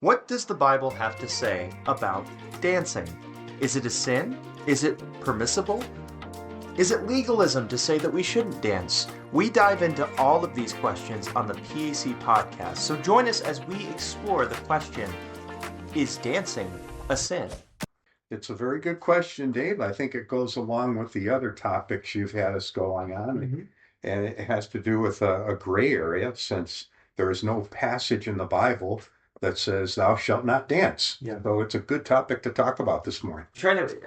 What does the Bible have to say about dancing? Is it a sin? Is it permissible? Is it legalism to say that we shouldn't dance? We dive into all of these questions on the PAC podcast, so join us as we explore the question, is dancing a sin? It's a very good question, Dave. I think it goes along with the other topics you've had us going on, and it has to do with a gray area since there is no passage in the Bible that says thou shalt not dance. Yeah. So it's a good topic to talk about this morning.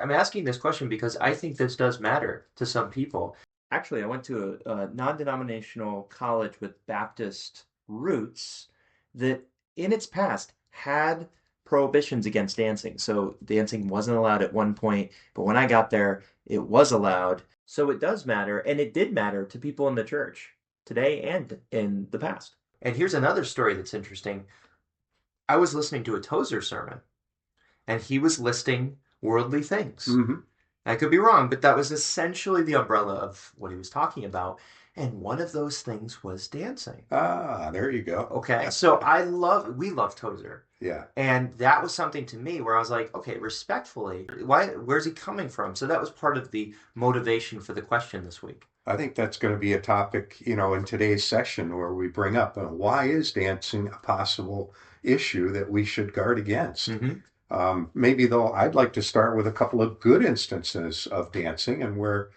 I'm asking this question because I think this does matter to some people. Actually, I went to a non-denominational college with Baptist roots that in its past had prohibitions against dancing. So dancing wasn't allowed at one point, but when I got there, it was allowed. So it does matter, and it did matter to people in the church today and in the past. And here's another story that's interesting. I was listening to a Tozer sermon, and he was listing worldly things. Mm-hmm. I could be wrong, but that was essentially the umbrella of what he was talking about. And one of those things was dancing. Ah, there you go. Okay, so we love Tozer. Yeah. And that was something to me where I was like, okay, respectfully, where's he coming from? So that was part of the motivation for the question this week. I think that's going to be a topic, in today's session where we bring up why is dancing a possible issue that we should guard against? Maybe though, I'd like to start with a couple of good instances of dancing and where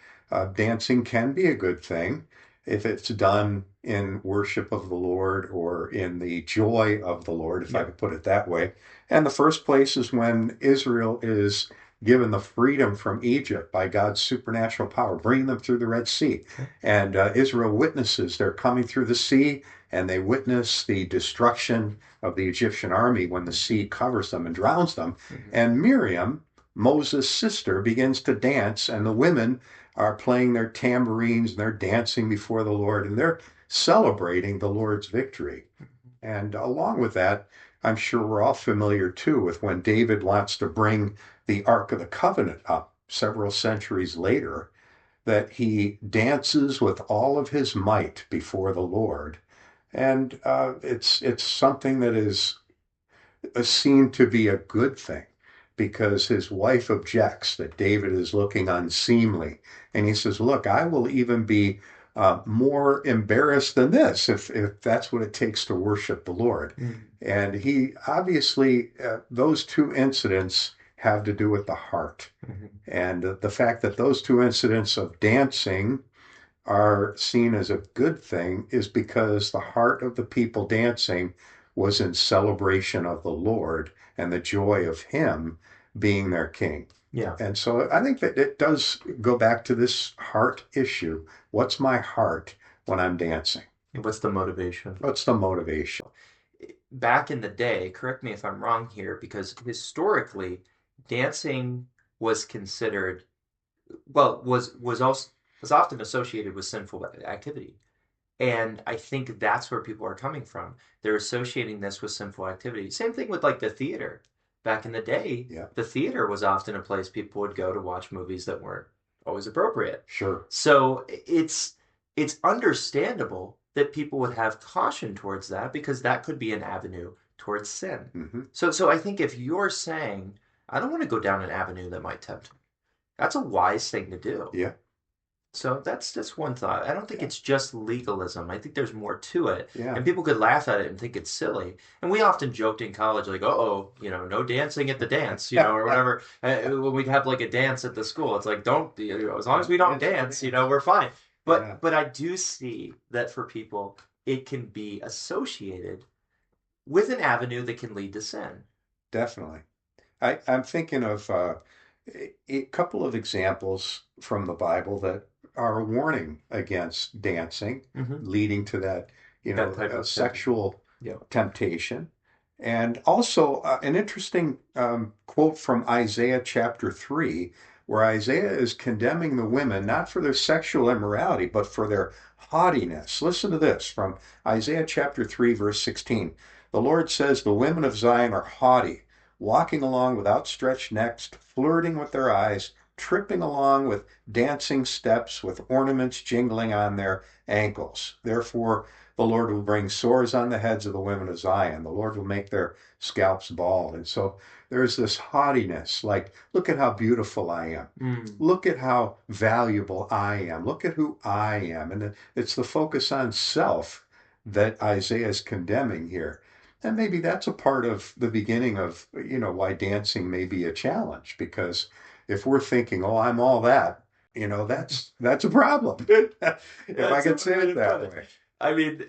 dancing can be a good thing if it's done in worship of the Lord or in the joy of the Lord, if I could put it that way. And the first place is when Israel is given the freedom from Egypt by God's supernatural power, bringing them through the Red Sea. And Israel witnesses they're coming through the sea, and they witness the destruction of the Egyptian army when the sea covers them and drowns them. And Miriam, Moses' sister, begins to dance, and the women are playing their tambourines, and they're dancing before the Lord, and they're celebrating the Lord's victory. And along with that, I'm sure we're all familiar too with when David wants to bring the Ark of the Covenant up several centuries later, that he dances with all of his might before the Lord. And it's something that is seen to be a good thing because his wife objects that David is looking unseemly. And he says, look, I will even be more embarrassed than this if that's what it takes to worship the Lord. And he obviously, those two incidents have to do with the heart. And the fact that those two incidents of dancing are seen as a good thing is because the heart of the people dancing was in celebration of the Lord and the joy of him being their king. Yeah. And so I think that it does go back to this heart issue. What's my heart when I'm dancing? What's the motivation? What's the motivation? Back in the day, correct me if I'm wrong here, because historically, dancing was considered, was often associated with sinful activity. And I think that's where people are coming from. They're associating this with sinful activity. Same thing with like the theater. Back in the day, the theater was often a place people would go to watch movies that weren't always appropriate. Sure. So it's understandable that people would have caution towards that because that could be an avenue towards sin. So I think if you're saying, I don't want to go down an avenue that might tempt me, that's a wise thing to do. Yeah. So that's just one thought. I don't think it's just legalism. I think there's more to it. Yeah. And people could laugh at it and think it's silly. And we often joked in college, like, no dancing at the dance, or whatever. When we'd have like a dance at the school, it's like, as long as we don't dance, we're fine. But I do see that for people, it can be associated with an avenue that can lead to sin. Definitely. I'm thinking of a couple of examples from the Bible that are a warning against dancing, leading to that, sexual temptation. And also an interesting quote from Isaiah chapter 3, where Isaiah is condemning the women, not for their sexual immorality, but for their haughtiness. Listen to this from Isaiah chapter 3, verse 16. The Lord says, the women of Zion are haughty, walking along with outstretched necks, flirting with their eyes, tripping along with dancing steps, with ornaments jingling on their ankles. Therefore, The Lord will bring sores on the heads of the women of Zion. The Lord will make their scalps bald. And so there's this haughtiness, like, look at how beautiful I am. Mm. Look at how valuable I am. Look at who I am. And it's the focus on self that Isaiah is condemning here. And maybe that's a part of the beginning of, why dancing may be a challenge, because if we're thinking, oh, I'm all that, that's a problem. If I That's could a say way it to put that it. way. I mean,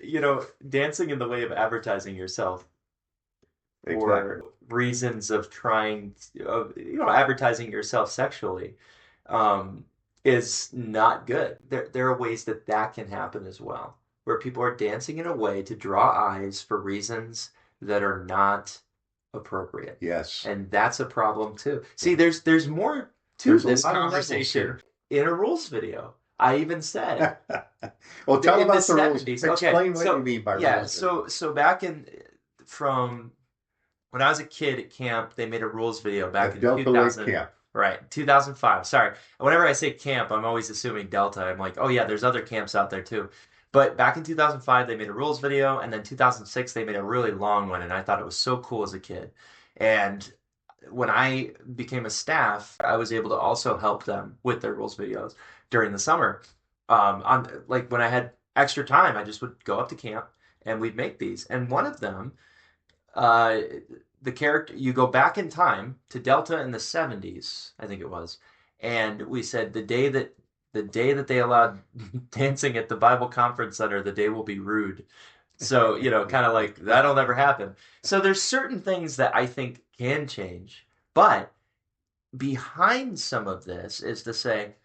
dancing in the way of advertising yourself Exactly. for reasons of trying, advertising yourself sexually, um, is not good. There are ways that that can happen as well, where people are dancing in a way to draw eyes for reasons that are not appropriate. Yes. And that's a problem too. See, Yeah. there's more to There's a this lot of levels conversation here. in a rules video. I even said Well, tell in the about the rules. 70s. Okay, Explain what you mean by yeah, rules video. so back in from when I was a kid at camp, they made a rules video back At in Delta Lake 2000, Camp. right, 2005. Sorry. Whenever I say camp, I'm always assuming Delta. I'm like, oh yeah, there's other camps out there too. But back in 2005, they made a rules video, and then 2006, they made a really long one, and I thought it was so cool as a kid. And when I became a staff, I was able to also help them with their rules videos during the summer. On like when I had extra time, I just would go up to camp and we'd make these. And one of them, uh, the character, you go back in time to Delta in the 70s, I think it was, and we said the day that they allowed dancing at the Bible Conference Center, the day will be rude. So, kind of like that'll never happen. So there's certain things that I think can change, but behind some of this is to say,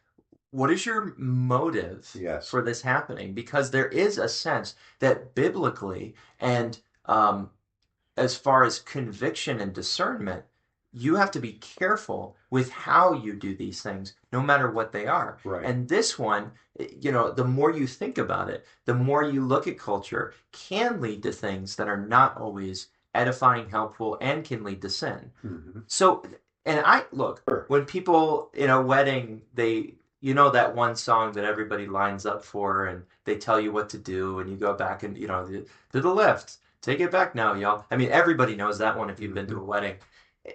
what is your motive Yes. for this happening? Because there is a sense that biblically and as far as conviction and discernment, you have to be careful with how you do these things, no matter what they are. Right. And this one, the more you think about it, the more you look at culture, can lead to things that are not always edifying, helpful, and can lead to sin. Mm-hmm. So, and I look, Sure. when people in a wedding, that one song that everybody lines up for and they tell you what to do and you go back and, to the left, take it back now, y'all. I mean, everybody knows that one if you've been to a wedding.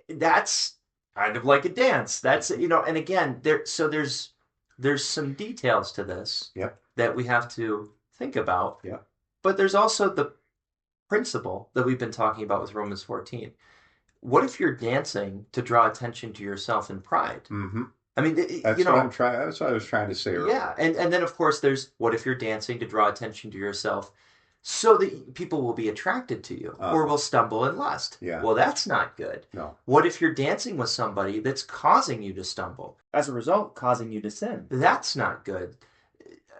That's kind of like a dance. That's, and again, there's some details to this Yep. that we have to think about. Yep. But there's also the principle that we've been talking about with Romans 14. What if you're dancing to draw attention to yourself and pride? Mm-hmm. I mean, That's what I'm trying. That's what I was trying to say earlier. yeah, and then of course there's what if you're dancing to draw attention to yourself so that people will be attracted to you or will stumble in lust. Yeah. Well, that's not good. No. What if you're dancing with somebody that's causing you to stumble? As a result, causing you to sin. That's not good.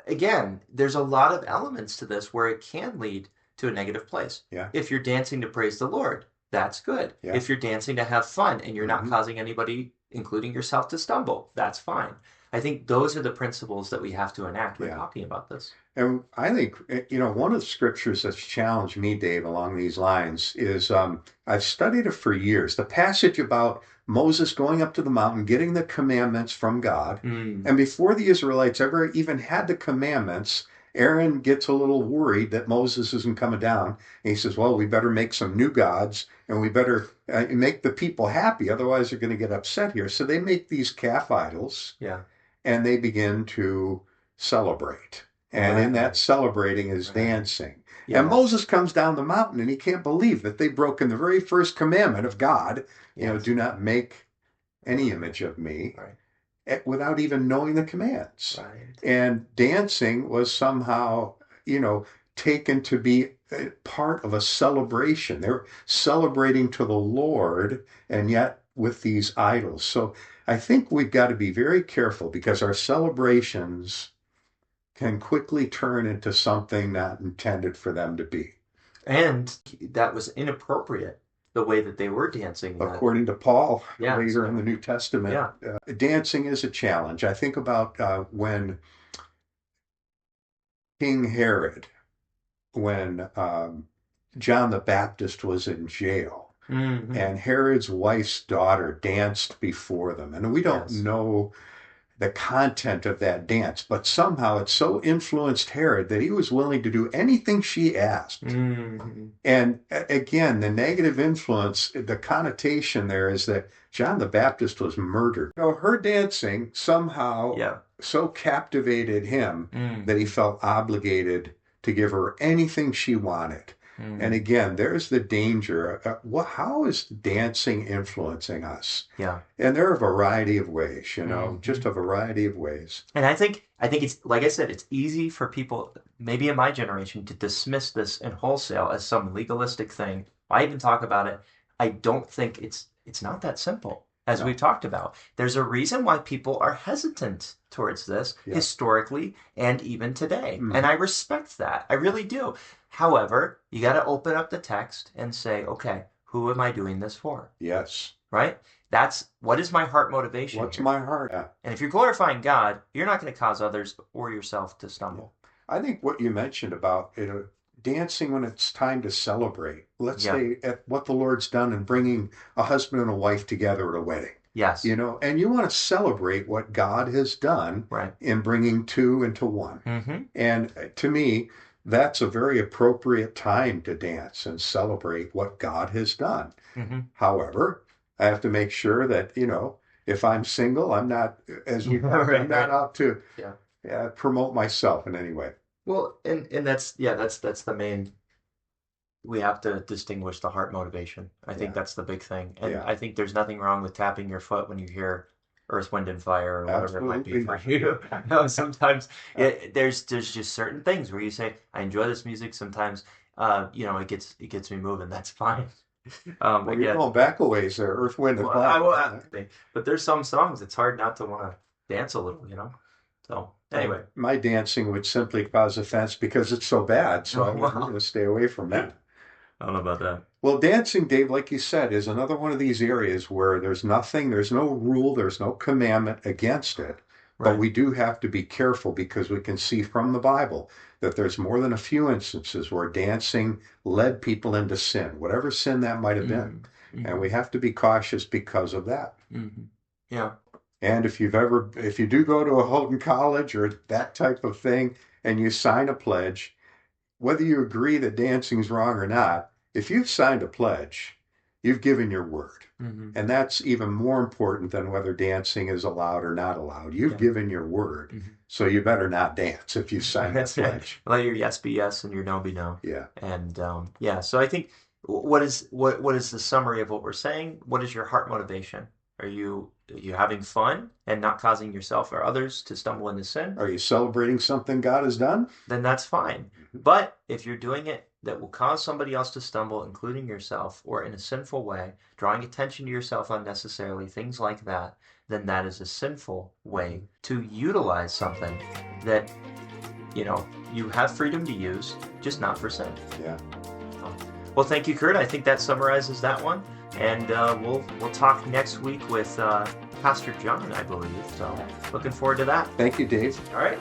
Again, there's a lot of elements to this where it can lead to a negative place. Yeah. If you're dancing to praise the Lord, that's good. Yeah. If you're dancing to have fun and you're not Mhm. causing anybody, including yourself, to stumble, that's fine. I think those are the principles that we have to enact when Yeah. talking about this. And I think, one of the scriptures that's challenged me, Dave, along these lines is I've studied it for years. The passage about Moses going up to the mountain, getting the commandments from God. Mm. And before the Israelites ever even had the commandments, Aaron gets a little worried that Moses isn't coming down. And he says, well, we better make some new gods and we better make the people happy. Otherwise, they're going to get upset here. So they make these calf idols. Yeah. And they begin to celebrate. And in that celebrating is dancing. Yes. And Moses comes down the mountain and he can't believe that they've broken the very first commandment of God. Yes. Do not make any image of me. Right. Without even knowing the commands. Right. And dancing was somehow, taken to be part of a celebration. They're celebrating to the Lord, and yet with these idols. So I think we've got to be very careful because our celebrations can quickly turn into something not intended for them to be. And that was inappropriate, the way that they were dancing. According to Paul, Yeah, later in the New Testament, yeah. Dancing is a challenge. I think about when King Herod, when John the Baptist was in jail, Mm-hmm. and Herod's wife's daughter danced before them. And we don't Yes. know the content of that dance, but somehow it so influenced Herod that he was willing to do anything she asked. Mm-hmm. And again, the negative influence, the connotation there is that John the Baptist was murdered. Her dancing somehow so captivated him that he felt obligated to give her anything she wanted. And again, there's the danger. How is dancing influencing us? Yeah. And there are a variety of ways, just a variety of ways. And I think it's, like I said, it's easy for people, maybe in my generation, to dismiss this in wholesale as some legalistic thing. I even talk about it. I don't think it's not that simple, as we've talked about. There's a reason why people are hesitant towards this historically and even today. And I respect that. I really do. However, you got to open up the text and say, okay, who am I doing this for? Yes. Right? What is my heart motivation? What's my heart? And if you're glorifying God, you're not going to cause others or yourself to stumble. I think what you mentioned about dancing when it's time to celebrate. Let's say at what the Lord's done in bringing a husband and a wife together at a wedding. Yes. And you want to celebrate what God has done in bringing two into one. Mm-hmm. And to me, that's a very appropriate time to dance and celebrate what God has done. Mm-hmm. However, I have to make sure that, if I'm single, I'm not, I'm not out to promote myself in any way. Well, and that's the main, we have to distinguish the heart motivation. I think that's the big thing. And I think there's nothing wrong with tapping your foot when you hear Earth, Wind, and Fire, or whatever it might be for you. Sometimes there's just certain things where you say, I enjoy this music. Sometimes, it gets me moving. That's fine. Well, you're going back a ways there, Earth, Wind, and Fire. But there's some songs it's hard not to want to dance a little, So anyway, my dancing would simply cause offense because it's so bad. So I'm going to stay away from that. I don't know about that. Well, dancing, Dave, like you said, is another one of these areas where there's no rule, there's no commandment against it. But we do have to be careful because we can see from the Bible that there's more than a few instances where dancing led people into sin, whatever sin that might have been. Mm-hmm. And we have to be cautious because of that. Mm-hmm. Yeah. And if you do go to a Houghton College or that type of thing and you sign a pledge, whether you agree that dancing's wrong or not, if you've signed a pledge, you've given your word. Mm-hmm. And that's even more important than whether dancing is allowed or not allowed. You've given your word. Mm-hmm. So you better not dance if you sign that pledge. Let your yes be yes and your no be no. Yeah. And so I think what is the summary of what we're saying? What is your heart motivation? Are you having fun and not causing yourself or others to stumble into sin? Are you celebrating something God has done? Then that's fine. But if you're doing it that will cause somebody else to stumble, including yourself, or in a sinful way, drawing attention to yourself unnecessarily, things like that, then that is a sinful way to utilize something that, you have freedom to use, just not for sin. Yeah. Well, thank you, Kurt. I think that summarizes that one. And we'll talk next week with Pastor John, I believe. So looking forward to that. Thank you, Dave. All right.